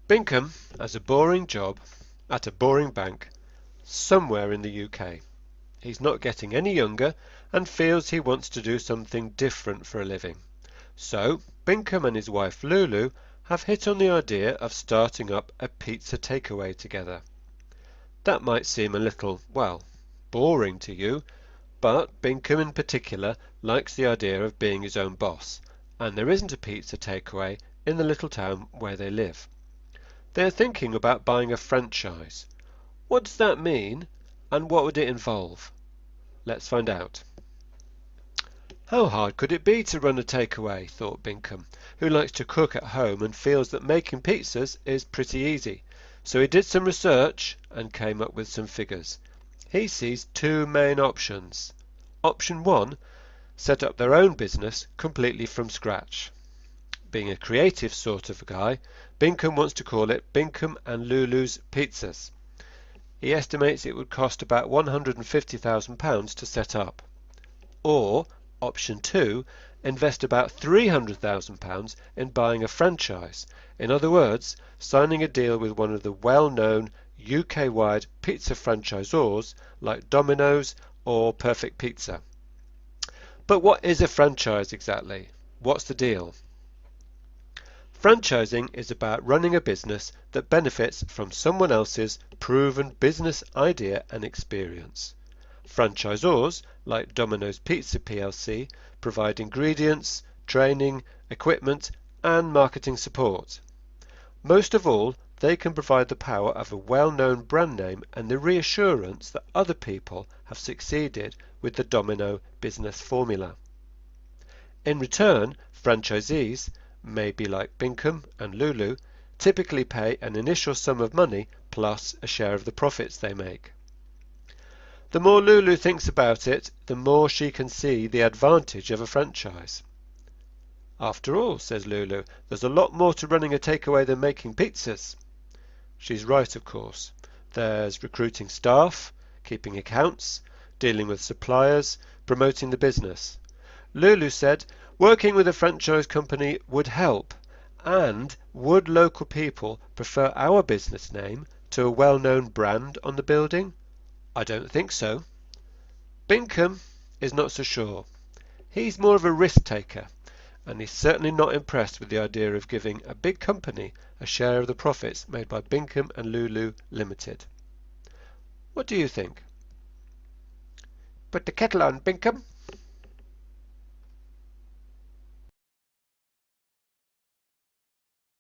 Bingham has a boring job at a boring bank somewhere in the UK. He's not getting any younger and feels he wants to do something different for a living. So Bingham and his wife Lulu have hit on the idea of starting up a pizza takeaway together. That might seem a little, well, boring to you, but Bingham in particular likes the idea of being his own boss, and there isn't a pizza takeaway in the little town where they live. They are thinking about buying a franchise. What does that mean, and what would it involve? Let's find out. How hard could it be to run a takeaway, thought Bingham, who likes to cook at home and feels that making pizzas is pretty easy. So he did some research and came up with some figures. He sees two main options. Option 1, set up their own business completely from scratch. Being a creative sort of guy, Bingham wants to call it Bingham and Lulu's Pizzas. He estimates it would cost about £150,000 to set up. Or, option 2, invest about £300,000 in buying a franchise. In other words, signing a deal with one of the well-known UK-wide pizza franchisors like Domino's or Perfect Pizza. But what is a franchise exactly? What's the deal? Franchising is about running a business that benefits from someone else's proven business idea and experience. Franchisors, like Domino's Pizza plc, provide ingredients, training, equipment, and marketing support. Most of all, they can provide the power of a well-known brand name and the reassurance that other people have succeeded with the Domino business formula. In return, franchisees, maybe like Bingham and Lulu, typically pay an initial sum of money plus a share of the profits they make. The more Lulu thinks about it, the more she can see the advantage of a franchise. After all, says Lulu, there's a lot more to running a takeaway than making pizzas. She's right, of course. There's recruiting staff, keeping accounts, dealing with suppliers, promoting the business. Lulu said, working with a franchise company would help, and would local people prefer our business name to a well-known brand on the building? I don't think so. Bingham is not so sure. He's more of a risk taker, and he's certainly not impressed with the idea of giving a big company a share of the profits made by Bingham and Lulu Limited. What do you think? Put the kettle on, Bingham,